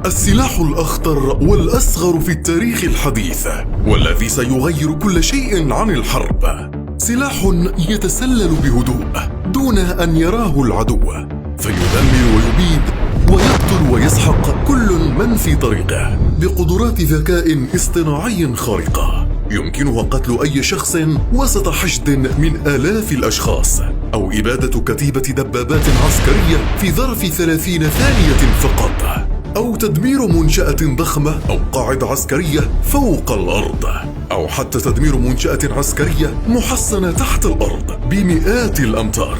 السلاح الأخطر والأصغر في التاريخ الحديث، والذي سيغير كل شيء عن الحرب. سلاح يتسلل بهدوء دون أن يراه العدو، فيدمر ويبيد ويقتل ويسحق كل من في طريقه بقدرات ذكاء اصطناعي خارقة. يمكنها قتل أي شخص وسط حشد من آلاف الأشخاص، أو إبادة كتيبة دبابات عسكرية في ظرف 30 ثانية فقط، أو تدمير منشأة ضخمة أو قاعدة عسكرية فوق الأرض، أو حتى تدمير منشأة عسكرية محصنة تحت الأرض بمئات الأمتار.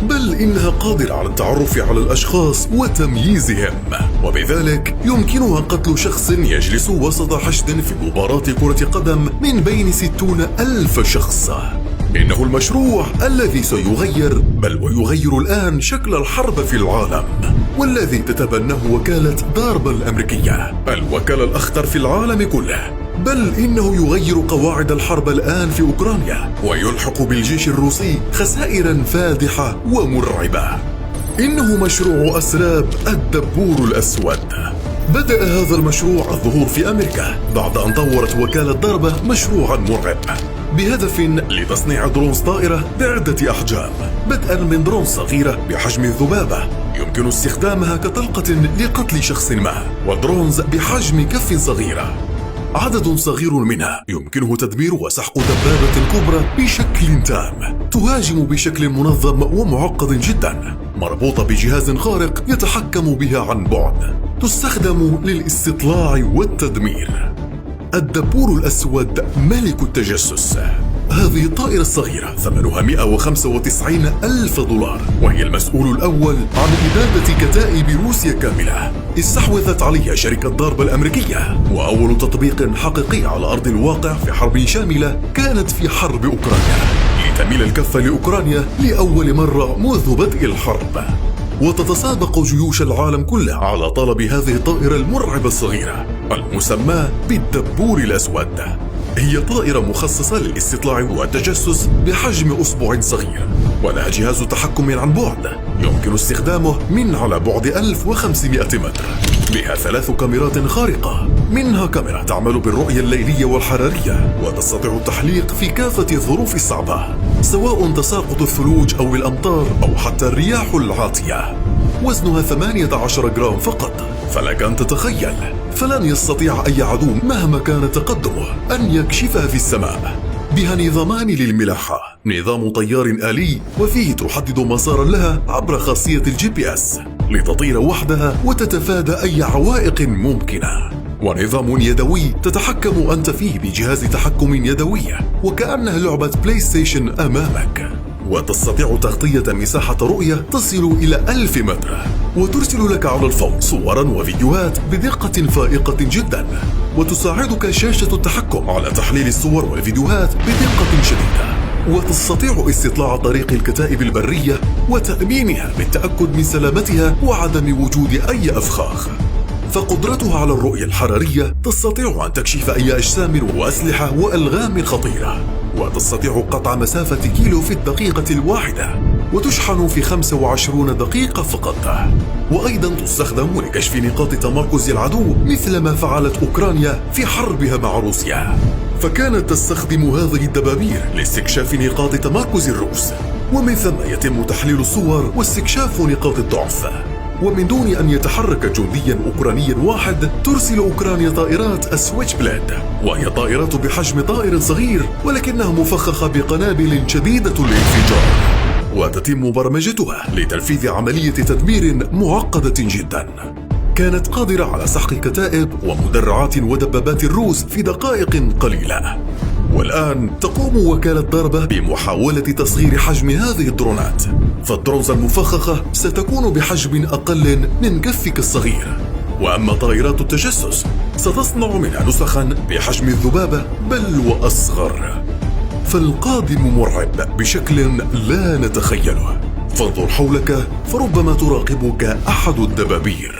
بل إنها قادرة على التعرف على الأشخاص وتمييزهم، وبذلك يمكنها قتل شخص يجلس وسط حشد في مباراة كرة قدم من بين 60,000 شخص. إنه المشروع الذي سيغير ويغير الآن شكل الحرب في العالم، والذي تتبناه وكالة داربا الأمريكية، الوكالة الأخطر في العالم كله. بل إنه يغير قواعد الحرب الآن في أوكرانيا، ويلحق بالجيش الروسي خسائر فادحة ومرعبة. إنه مشروع أسراب الدبور الأسود. بدأ هذا المشروع الظهور في أمريكا بعد أن طورت وكالة داربا مشروعا مرعب بهدف لتصنيع درونز طائرة بعدة أحجام، بدءا من درون صغيرة بحجم الذبابة يمكن استخدامها كطلقة لقتل شخص ما، ودرونز بحجم كف صغيرة عدد صغير منها يمكنه تدمير وسحق دبابة كبرى بشكل تام، تهاجم بشكل منظم ومعقد جدا، مربوطة بجهاز خارق يتحكم بها عن بعد، تستخدم للاستطلاع والتدمير. الدبور الأسود ملك التجسس. هذه الطائرة الصغيرة ثمنها 195,000 دولار، وهي المسؤول الأول عن إبادة كتائب روسيا كاملة استحوذت عليها شركة داربا الأمريكية. وأول تطبيق حقيقي على أرض الواقع في حرب شاملة كانت في حرب أوكرانيا، لتميل الكفة لأوكرانيا لأول مرة منذ بدء الحرب. وتتسابق جيوش العالم كله على طلب هذه الطائرة المرعبة الصغيرة المسماة بالدبور الأسود. هي طائرة مخصصة للاستطلاع والتجسس بحجم أصبع صغير، ولها جهاز تحكم عن بعد يمكن استخدامه من على بعد 1500 متر. بها 3 كاميرات خارقة، منها كاميرا تعمل بالرؤية الليلية والحرارية، وتستطيع التحليق في كافة الظروف الصعبة سواء تساقط الثلوج أو الأمطار أو حتى الرياح العاتية. وزنها 18 جرام فقط، فلك أن تتخيل فلن يستطيع أي عدو مهما كان تقدمه أن يكشفها في السماء. بها نظامان للملاحة، نظام طيار آلي وفيه تحدد مسارا لها عبر خاصية الGPS لتطير وحدها وتتفادى أي عوائق ممكنة، ونظام يدوي تتحكم أنت فيه بجهاز تحكم يدوي وكأنها لعبة بلاي ستيشن أمامك، وتستطيع تغطية مساحة رؤية تصل إلى 1000 متر، وترسل لك على الفور صورا وفيديوهات بدقة فائقة جدا، وتساعدك شاشة التحكم على تحليل الصور والفيديوهات بدقة شديدة، وتستطيع استطلاع طريق الكتائب البرية وتأمينها بالتأكد من سلامتها وعدم وجود أي أفخاخ. فقدرتها على الرؤية الحرارية تستطيع أن تكشف أي أجسام وأسلحة وألغام خطيرة، وتستطيع قطع مسافة كيلو في الدقيقة الواحدة، وتشحن في 25 دقيقة فقط. وأيضا تستخدم لكشف نقاط تمركز العدو مثل ما فعلت أوكرانيا في حربها مع روسيا، فكانت تستخدم هذه الدبابير لاستكشاف نقاط تمركز الروس، ومن ثم يتم تحليل الصور واستكشاف نقاط الضعف. ومن دون أن يتحرك جنديا أوكراني واحد ترسل أوكرانيا طائرات السويتش بليد، وهي طائرات بحجم طائر صغير ولكنها مفخخة بقنابل شديدة الانفجار، وتتم برمجتها لتنفيذ عملية تدمير معقدة جدا. كانت قادرة على سحق كتائب ومدرعات ودبابات الروس في دقائق قليلة. والآن تقوم وكالة داربا بمحاولة تصغير حجم هذه الدرونات، فالدرونز المفخخة ستكون بحجم أقل من كفك الصغير، وأما طائرات التجسس ستصنع منها نسخا بحجم الذبابة بل وأصغر. فالقادم مرعب بشكل لا نتخيله، فانظر حولك فربما تراقبك أحد الدبابير.